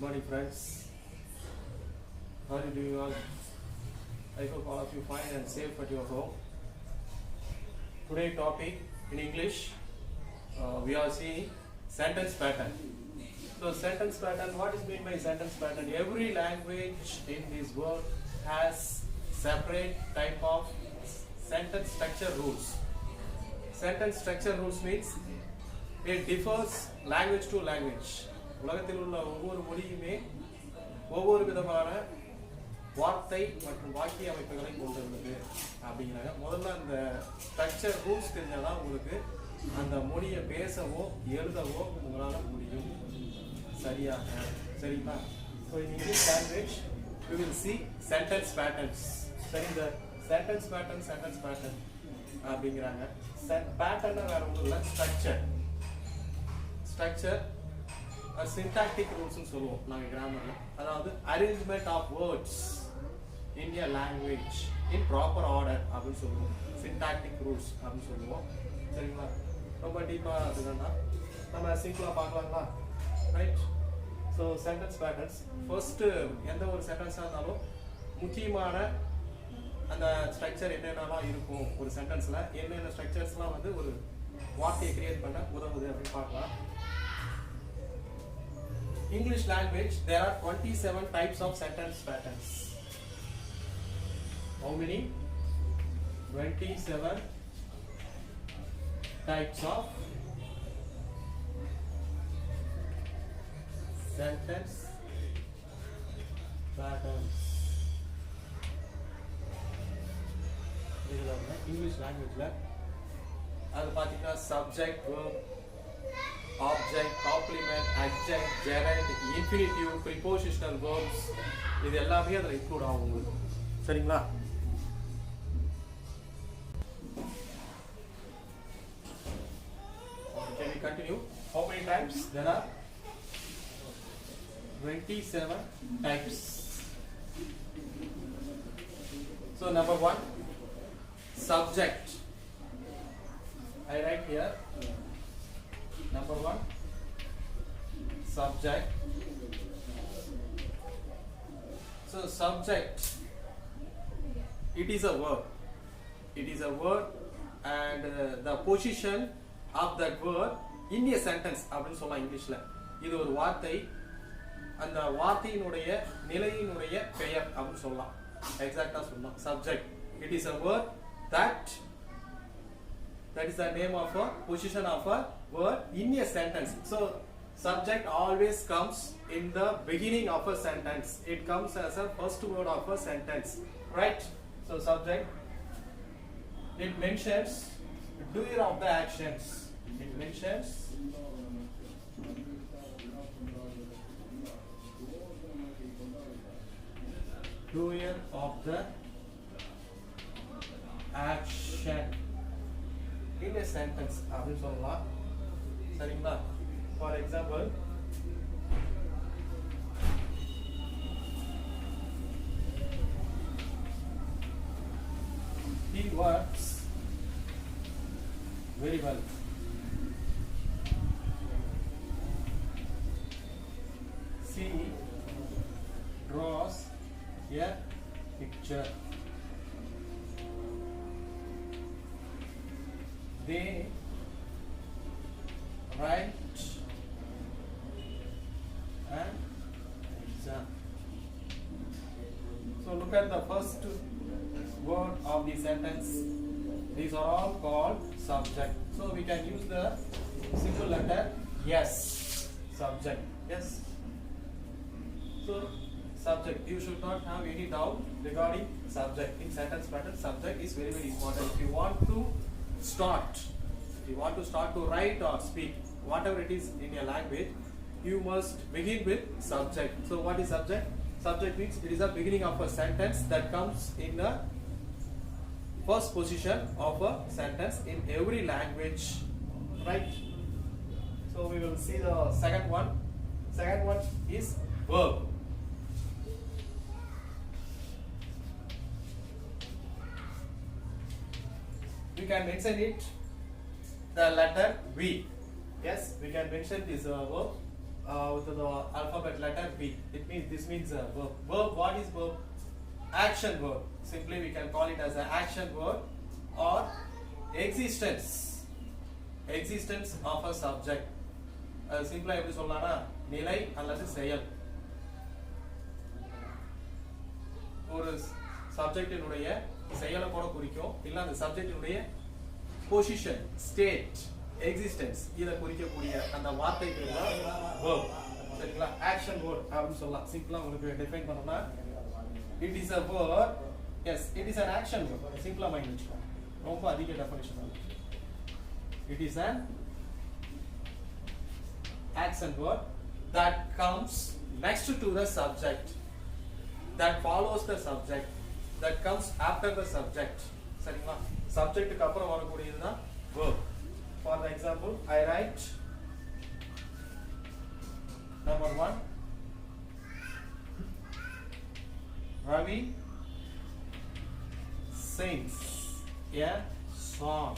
morning, friends. How are you doing all? I hope all of you fine and safe at your home. Today topic in English, we are seeing sentence pattern. So sentence pattern, what is meant by sentence pattern? Every language in this world has separate type of sentence structure rules. Sentence structure rules means it differs language to language. உலகத்தில் உள்ள ஒவ்வொரு மொழியுமே ஒவ்வொரு விதமான வார்த்தை மற்றும் வாக்கிய அமைப்புகளை கொண்டுள்ளது அப்படிங்கிறாங்க. முதல்ல அந்த ஸ்ட்ரக்சர் ரூல்ஸ் தெரிஞ்சாதான் உங்களுக்கு அந்த மொழியை பேசவோ எழுதவோ உங்களால் முடியும் சரியாக. சரிங்களா? So in English language you will see sentence patterns. சரி, இந்த சென்டென்ஸ் பேட்டர்ன் அப்படிங்கிறாங்க. பேட்டர்னா வேற ஒன்றும் இல்லை, ஸ்ட்ரக்சர் சின்டாக்டிக் ரூல்ஸ்னு சொல்லுவோம் நாங்கள் கிராமரில். அதாவது arrangement of words in a language in proper order அப்படின்னு சொல்லுவோம். சின்டாக்டிக் ரூல்ஸ் அப்படின்னு சொல்லுவோம். சரிங்களா? ரொம்ப டீப்பாக அதுதான்னா நம்ம சிம்பிளாக பார்க்கலாங்களா? Right. So sentence patterns first எந்த ஒரு சென்டென்ஸாக இருந்தாலும் முக்கியமான அந்த ஸ்ட்ரக்சர் என்னென்னலாம் இருக்கும் ஒரு சென்டென்ஸில், என்னென்ன ஸ்ட்ரக்சர்ஸ்லாம் வந்து ஒரு வார்த்தையை கிரியேட் பண்ண உதவுது அப்படின்னு பார்க்கலாம். English language, there are 27 types of sentence patterns. How many? 27 types of sentence patterns. English language la adu pathina subject, verb, object, complement, adjunct, gerund, infinitive, prepositional verbs இது எல்லாமே அதில் இன்க்ளூட் ஆகும் உங்களுக்கு. சரிங்களா? Can we continue? How many types? There are 27 types. So number 1, subject. I write here. Number 1, subject. So subject, it is a verb. It is a word and the position of that word in a sentence அப்படின்னு சொல்லலாம் இங்கிலீஷ்ல. இது ஒரு வார்த்தை, அந்த வார்த்தையினுடைய நிலையினுடைய பெயர் அப்படின்னு சொல்லலாம். எக்ஸாக்டா சொல்லலாம். subject, it is a word that is the name of a position of a word in a sentence. So subject always comes in the beginning of a sentence. It comes as a first word of a sentence, right? So subject, it mentions doer of the actions. It mentions doer of the action in a sentence அப்படின்னு சொல்லலாம். சரிங்களா? For example, he works very well. She draws a picture. They write an exam. So look at the first word of the sentence. These are all called subject. So we can use the simple letter yes. Subject. Yes. So subject, you should not have any doubt regarding subject. In sentence pattern, subject is very, very important. If you want to start to write or speak, whatever it is in your language, you must begin with subject. So what is subject? Subject means it is the beginning of a sentence that comes in the first position of a sentence in every language, right? So we will see the second one. Second one is verb. We can mention it the letter V. Yes, we can mention this verb with the alphabet letter B. It means this means a verb. Verb. What is verb? Action verb. Simply we can call it as an action verb or existence. Existence of a subject. Simply எப்படி சொல்லலாம்னா நிலை அல்லது செயல். ஒரு சப்ஜெக்டினுடைய செயலை கூட குறிக்கும் இல்ல அந்த சப்ஜெக்டினுடைய பொசிஷன், ஸ்டேட், எக்ஸிஸ்டன்ஸ் இத குறிக்கக்கூடிய அந்த வார்த்தை பேர் தான் verb. சரிங்களா? ஆக்ஷன் வேர்ட் அப்படின்னு சொல்லலாம். சிம்பிளா உங்களுக்கு டிஃபைன் பண்ணனும்னா it is a verb. Yes, it is an action verb. சிம்பிளா மைண்ட் வச்சுக்கோங்க. ரொம்ப அதிக டெஃபினிஷன் தான். It is an action verb that comes next to the subject, that follows the subject, that comes after the subject. சரிங்களா? சப்ஜெக்ட்டுக்கு அப்புறம் வரக்கூடியது தான் verb. For the example, I write number 1, Ravi sings a song.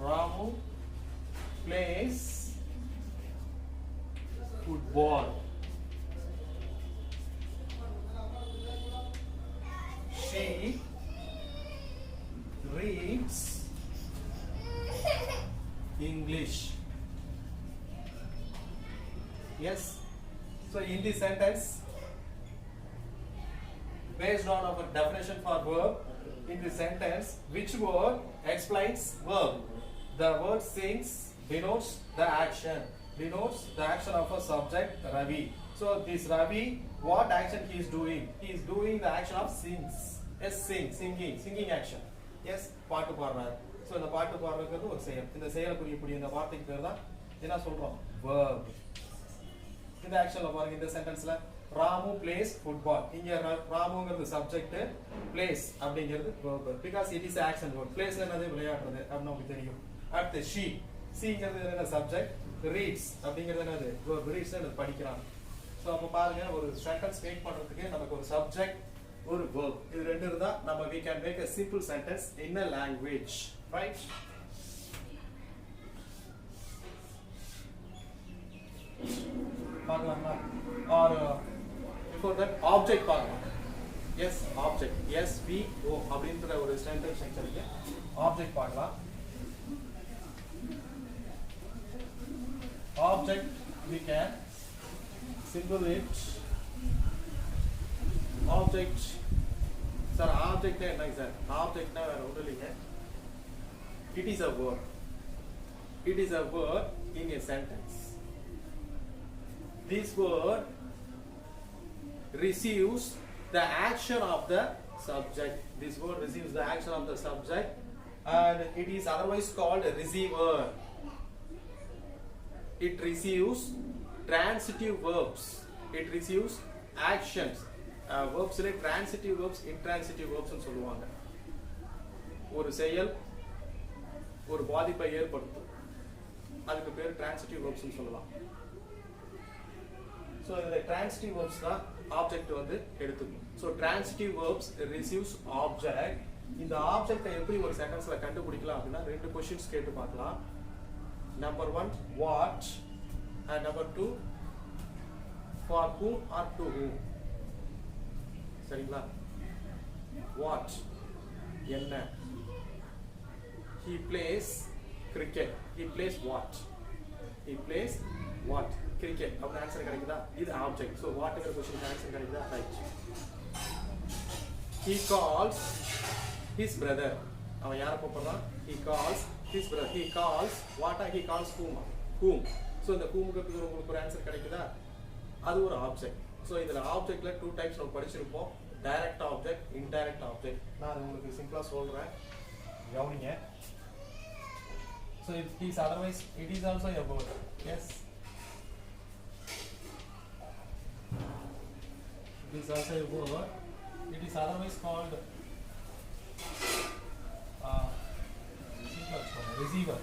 Ramu plays football. She reads English. Yes. So in this sentence, based on our definition for verb, in this sentence, which word explains verb? The word sings denotes the action of a subject, Ravi. So this Ravi, what action he is doing? He is doing the action of sings. Yes, singing action. Yes, பாட்டு பாடுறார். So இந்த பாட்டு பாடுறது ஒரு செயல். இந்த செயலை குறிக்கக்கூடிய இந்த வார்த்தைக்கு பேர் தான் என்ன சொல்றோம்? verb. இந்த ஆக்ஷன்ல பாருங்க, இந்த சென்டென்ஸ்ல ராமு plays football. இங்க ராமுங்கிறது சப்ஜெக்ட், plays அப்படிங்கிறது verb. Because it is action verb. plays என்னது? விளையாடுறது அப்படின்னு நமக்கு தெரியும். அடுத்து sheங்கிறது என்ன? சப்ஜெக்ட். reads அப்படிங்கிறது என்னது? verb. reads என்னது? படிக்கிறான். சோ அப்ப பாருங்க, ஒரு சென்டென்ஸ் மேக் பண்றதுக்கு நமக்கு ஒரு சப்ஜெக்ட், ஒரு verb, இது ரெண்டு இருந்தா நம்ம we can make a simple sentence in a language, right? பார்க்கலாமா? or before that object பார்க்கலாம். yes, object, SVO அப்படிங்கற ஒரு சென்டென்ஸ் ஸ்ட்ரக்சர் இருக்கு. object பார்க்கலாம். object we can symbol it object. Sir, object என்ன சார்? object னா வேற ஒண்ணும் இல்லைங்க. It is a word. It is a word in a sentence. This word receives the action of the subject. This word receives the action of the subject, and it is otherwise called a receiver. It receives transitive verbs. It receives actions. Verbs le transitive verbs, intransitive verbs னு சொல்லுவாங்க. ஒரு செயல் ஒரு பாதிப்பை ஏற்படுத்தும், அதுக்கு பேர் transitive verbs னு சொல்லலாம். சோ இந்த transitive verbs தான் ஆப்ஜெக்ட் வந்து எடுத்துக்கும். So transitive verbs receives object. இந்த ஆப்ஜெக்ட்டை எப்படி ஒரு சென்டென்ஸ்ல கண்டுபிடிக்கலாம் அப்படினா ரெண்டு क्वेश्चंस கேட்டு பார்க்கலாம். Number 1, what, and number 2, for whom or to whom. சரிங்களா? what என்ன? he plays cricket. he plays what? he plays what? cricket. அப்ப ஆன்சர் கிடைக்குதா? இது ஆப்ஜெக்ட். சோ வாட்ங்கற क्वेश्चन ஆன்சர் கிடைக்குதா? Right. he calls his brother. அவன் யாரை கூப்பிடுறான்? he calls his brother. he calls what? he calls whom. So இந்த whomக்கு உங்களுக்கு ஒரு ஆன்சர் கிடைக்குதா? அது ஒரு ஆப்ஜெக்ட். சோ இதுல ஆப்ஜெக்ட்ல டூ டைப்ஸ் நம்ம படிச்சிருப்போம். Direct object, indirect object. நான் உங்களுக்கு சிம்பிளா சொல்றேன், கவனிங்க. So it is otherwise, it is also a verb. Yes, it is also a verb. It is otherwise called receiver.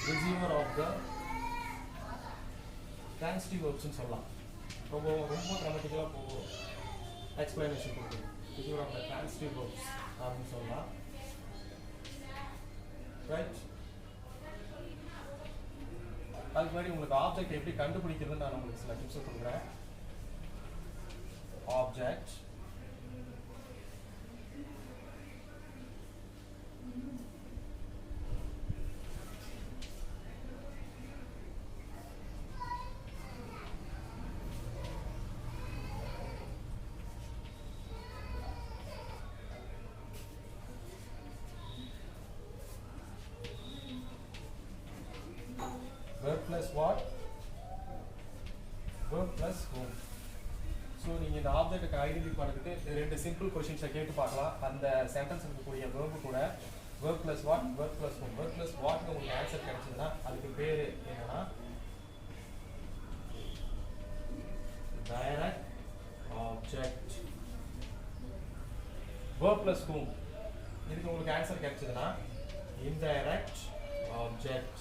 Receiver of the transitive verbs னு சொல்லலாம். ரொம்ப கிராமட்டிக்கலா போகும், எக்ஸ்பிளனேஷன் கொடுக்கும். receiver of the transitive verbs அப்படின்னு சொல்லலாம். Right. அதுக்கு முன்னாடி உங்களுக்கு ஆப்ஜெக்ட் எப்படி கண்டுபிடிக்கிறதுன்னு நான் உங்களுக்கு சில டிப்ஸ் கொடுக்குறேன். Object verb plus what? Verb plus whom. So நீங்கள் இந்த ஆப்ஜெக்ட்டுக்கு ஐடென்டிஃபை பண்ணுறதுக்கு ரெண்டு சிம்பிள் கொஷின்ஸை கேட்டு பார்க்கலாம். அந்த சென்டென்ஸ் இருக்கக்கூடிய verb கூட verb plus what, verb plus whom. verb plus what உங்களுக்கு ஆன்சர் கிடைச்சதுன்னா அதுக்கு பேர் என்னன்னா direct object. verb plus whom இதுக்கு உங்களுக்கு ஆன்சர் கிடைச்சதுன்னா இன்டைரக்ட் ஆப்ஜெக்ட்.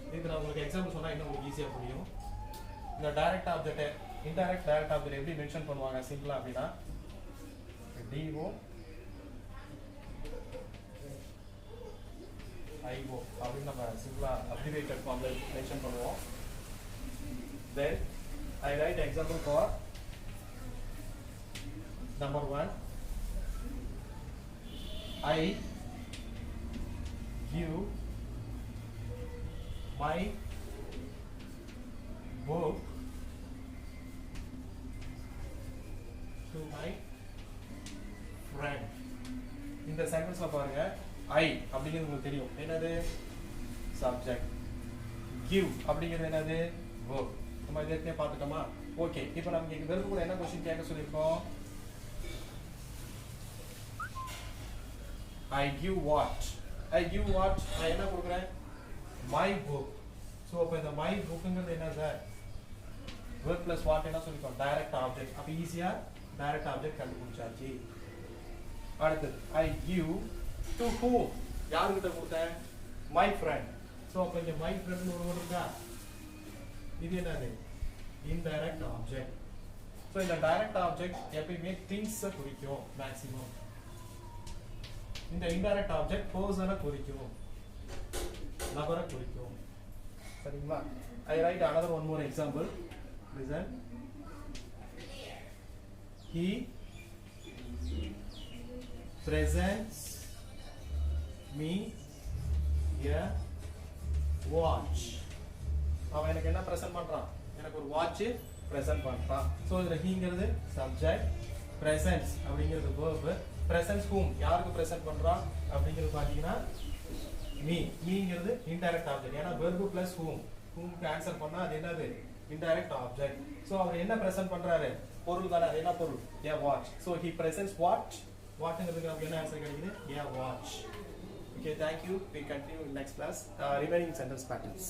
இதுக்கு நான் உங்களுக்கு எக்ஸாம்பிள் சொன்னா இன்னும் உங்களுக்கு ஈஸியா புரியும். இந்த direct object indirect direct object எப்படி மென்ஷன் பண்ணுவாங்க சிம்பிளா அப்படின்னா டிஓ ஐஓ அப்படின்னு நம்ம சிம்பிளா அப்ரிவேட்டட் ஃபார்ம்ல மென்ஷன் பண்ணுவோம். Then I write example for number 1. I give my book to my friend. இந்த சென்டென்ஸ்ல பாருங்க I அப்படிங்கிறது உங்களுக்கு தெரியும் என்னது subject, give அப்படிங்கிறது என்னது verb. நம்ம இதே பார்த்துட்டோமா? ஓகே, இப்போ நமக்கு இங்க verb கூட என்ன क्वेश्चन கேட்க சொல்லிருக்கோம்? I give what? I give what? நான் என்ன கொடுக்குறேன்? My book. So அப்ப இந்த my bookங்கிறது என்ன சார்? verb plus what என்ன சொல்லிருக்கோம்? direct object. அப்ப ஈஸியா direct object கண்டுபிடிச்சாச்சு. அடுத்து I give to whom? யார்கிட்ட கொடுத்தேன்? My friend. So அப்ப இங்க my friend ஒரு word இருக்கா? இது என்னது? indirect object. So இந்த direct object எப்பவுமே things குறிக்கும் maximum. இந்த indirect object person குறிக்கும், நபரை குறிக்கும். சரிங்களா? I write another one more example. Listen. He presents me a watch. அவன் எனக்கு என்ன பிரசன்ட் பண்றான்? எனக்கு ஒரு வாட்ச் பிரசன்ட் பண்றான். சோ இதுல ஹீங்கிறது சப்ஜெக்ட், presents அப்படிங்கிறது verb, presents whom யாருக்கு பிரசன்ட் பண்றான் அப்படிங்கிறது பாத்தீங்கன்னா me. meங்கிறது indirect object. ஏனா verb plus whom க்கு ஆன்சர் பண்ணா அது என்னது? indirect object. சோ அவர் என்ன பிரசன்ட் பண்றாரு? பொருள் தான. அது என்ன பொருள்? a watch. so he presents what? வாட்ங்கிறதுக்கு நமக்கு என்ன ஆன்சர் கிடைக்குது? a watch. Okay, thank you. We continue in next class. Remaining sentence patterns.